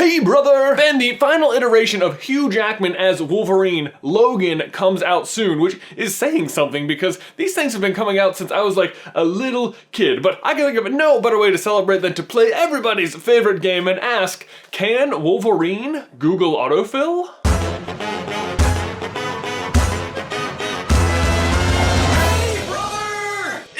Hey brother! Then the final iteration of Hugh Jackman as Wolverine, Logan, comes out soon, which is saying something because these things have been coming out since I was like a little kid. But I can think of no better way to celebrate than to play everybody's favorite game and ask, can Wolverine Google Autofill?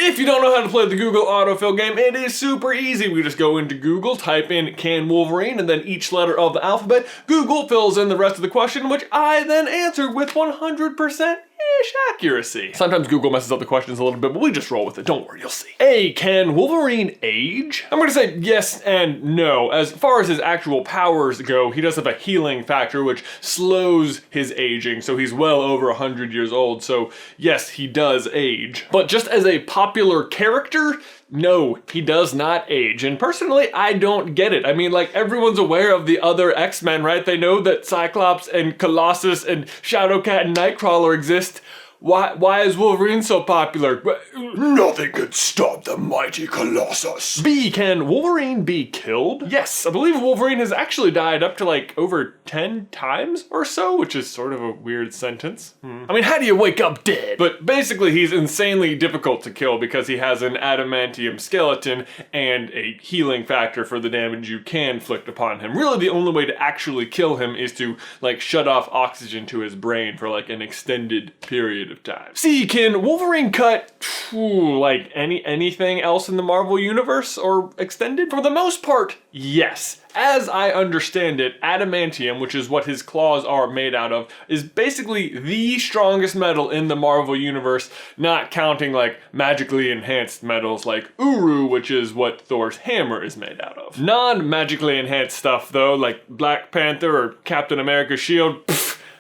If you don't know how to play the Google Autofill game, it is super easy. We just go into Google, type in Can Wolverine, and then each letter of the alphabet. Google fills in the rest of the question, which I then answer with 100%-ish accuracy. Sometimes Google messes up the questions a little bit, but we just roll with it. Don't worry, you'll see. A, can Wolverine age? I'm gonna say yes and no. As far as his actual powers go, he does have a healing factor, which slows his aging, so he's well over 100 years old, so yes, he does age. But just as a popular character, no, he does not age. And personally, I don't get it. I mean, like, everyone's aware of the other X-Men, right? They know that Cyclops and Colossus and Shadowcat and Nightcrawler exist. Why is Wolverine so popular? Nothing can stop the mighty Colossus. B, can Wolverine be killed? Yes, I believe Wolverine has actually died up to like over 10 times or so, which is sort of a weird sentence. I mean, how do you wake up dead? But basically he's insanely difficult to kill because he has an adamantium skeleton and a healing factor for the damage you can inflict upon him. Really the only way to actually kill him is to like shut off oxygen to his brain for like an extended period of time. C, can Wolverine cut like anything else in the Marvel universe or extended? For the most part, yes. As I understand it, adamantium, which is what his claws are made out of, is basically the strongest metal in the Marvel universe, not counting like magically enhanced metals like Uru, which is what Thors Hammer is made out of. Non-magically enhanced stuff though, like Black Panther or Captain America's shield,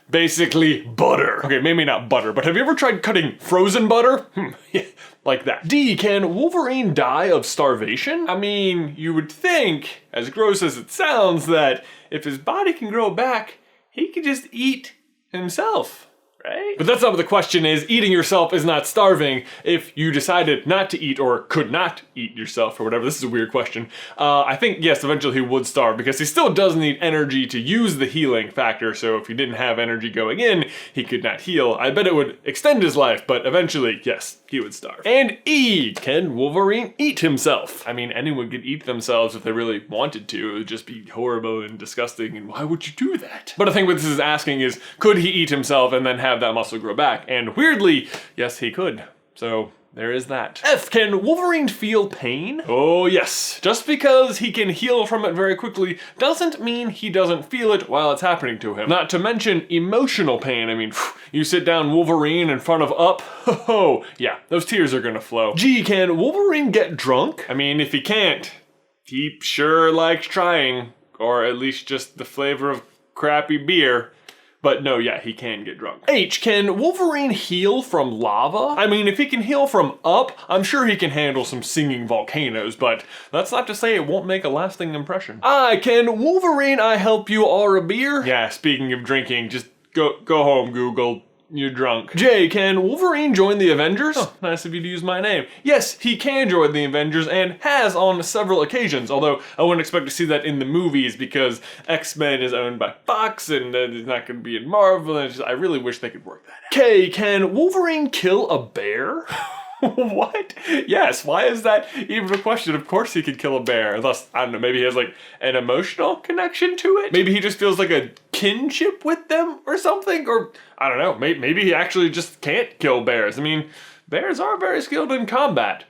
basically butter. Okay, maybe not butter, but have you ever tried cutting frozen butter? Yeah, like that. D, can Wolverine die of starvation? I mean, you would think, as gross as it sounds, that if his body can grow back, he could just eat himself, right? But that's not what the question is. Eating yourself is not starving. If you decided not to eat or could not eat yourself or whatever, this is a weird question. I think, yes, eventually he would starve because he still does need energy to use the healing factor. So if he didn't have energy going in, he could not heal. I bet it would extend his life, but eventually, yes, he would starve. And E, can Wolverine eat himself? I mean, anyone could eat themselves if they really wanted to. It would just be horrible and disgusting, and why would you do that? But I think what this is asking is, could he eat himself and then have that muscle grow back? And weirdly, yes, he could. So there is that. F, can Wolverine feel pain? Oh yes. Just because he can heal from it very quickly doesn't mean he doesn't feel it while it's happening to him. Not to mention emotional pain. I mean, you sit down Wolverine in front of Up, yeah, those tears are gonna flow. G, can Wolverine get drunk? I mean, if he can't, he sure likes trying, or at least just the flavor of crappy beer. But no, yeah, he can get drunk. H, can Wolverine heal from lava? I mean, if he can heal from Up, I'm sure he can handle some singing volcanoes, but that's not to say it won't make a lasting impression. I, can Wolverine I help you or a beer? Yeah, speaking of drinking, just go home, Google. You're drunk. J, can Wolverine join the Avengers? Oh, nice of you to use my name. Yes, he can join the Avengers and has on several occasions, although I wouldn't expect to see that in the movies because X-Men is owned by Fox and it's not going to be in Marvel, and I really wish they could work that out. K, can Wolverine kill a bear? What? Yes, why is that even a question? Of course he could kill a bear, unless, I don't know, maybe he has like an emotional connection to it? Maybe he just feels like a kinship with them or something? Or, I don't know, maybe he actually just can't kill bears. I mean, bears are very skilled in combat.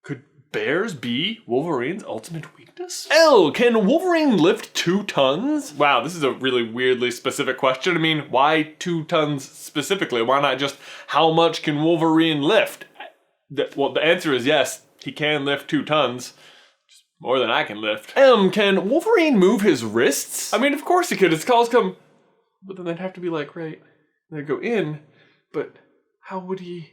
Could bears be Wolverine's ultimate weakness? L, can Wolverine lift 2 tons? Wow, this is a really weirdly specific question. I mean, why 2 tons specifically? Why not just how much can Wolverine lift? Well, the answer is yes, he can lift 2 tons. Just more than I can lift. M, can Wolverine move his wrists? I mean, of course he could. His claws come, but then they'd have to be like, right, they'd go in, but how would he?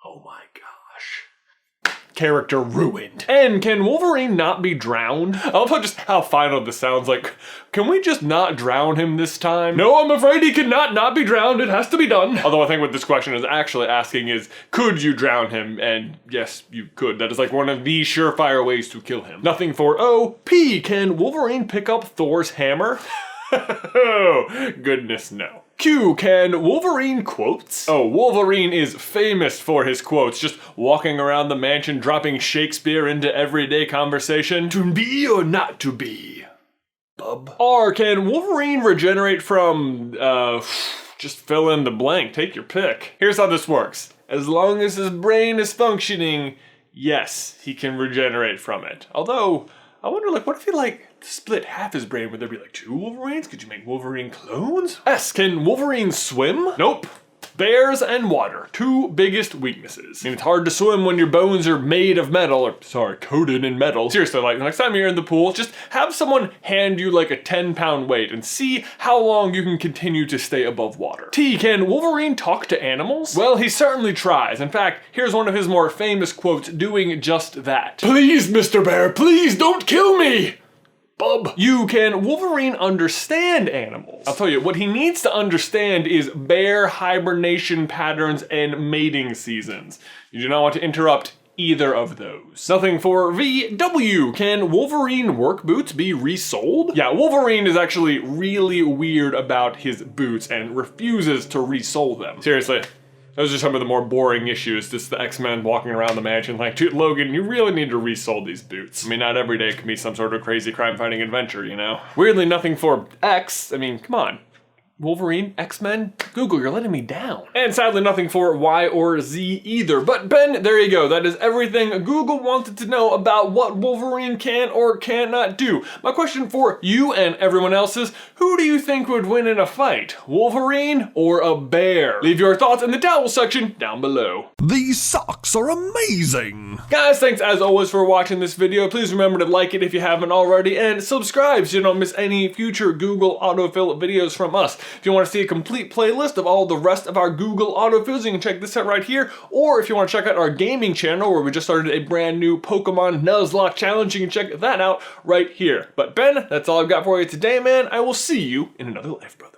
Oh my gosh. character ruined. And can Wolverine not be drowned? I love just how final this sounds like. Can we just not drown him this time? No, I'm afraid he cannot not be drowned. It has to be done. Although I think what this question is actually asking is, could you drown him? And yes, you could. That is like one of the surefire ways to kill him. Nothing for O. P. Can Wolverine pick up Thor's hammer? Oh, goodness no. Q. Can Wolverine quotes? Oh, Wolverine is famous for his quotes, just walking around the mansion dropping Shakespeare into everyday conversation. To be or not to be? Bub. R. Can Wolverine regenerate from, just fill in the blank, take your pick. Here's how this works. As long as his brain is functioning, yes, he can regenerate from it. Although, I wonder, like, what if he, split half his brain? Would there be, 2 Wolverines? Could you make Wolverine clones? S. Can Wolverine swim? Nope. Bears and water, 2 biggest weaknesses. I mean, it's hard to swim when your bones are made of metal, coated in metal. Seriously, next time you're in the pool, just have someone hand you a 10-pound weight and see how long you can continue to stay above water. T. Can Wolverine talk to animals? Well, he certainly tries. In fact, here's one of his more famous quotes doing just that. Please, Mr. Bear, please don't kill me! Bub. You. Can Wolverine understand animals? I'll tell you, what he needs to understand is bear hibernation patterns and mating seasons. You do not want to interrupt either of those. Nothing for V. W. Can Wolverine work boots be resold? Yeah, Wolverine is actually really weird about his boots and refuses to resole them. Seriously. Those are some of the more boring issues, just the X-Men walking around the mansion dude, Logan, you really need to resole these boots. I mean, not every day can be some sort of crazy crime-fighting adventure, you know? Weirdly, nothing for X. I mean, come on. Wolverine, X-Men, Google, you're letting me down. And sadly, nothing for Y or Z either. But Ben, there you go. That is everything Google wanted to know about what Wolverine can or cannot do. My question for you and everyone else is, who do you think would win in a fight? Wolverine or a bear? Leave your thoughts in the towel section down below. These socks are amazing. Guys, thanks as always for watching this video. Please remember to like it if you haven't already and subscribe so you don't miss any future Google autofill videos from us. If you want to see a complete playlist of all the rest of our Google autofills, you can check this out right here. Or if you want to check out our gaming channel where we just started a brand new Pokemon Nuzlocke challenge, you can check that out right here. But Ben, that's all I've got for you today, man. I will see you in another life, brother.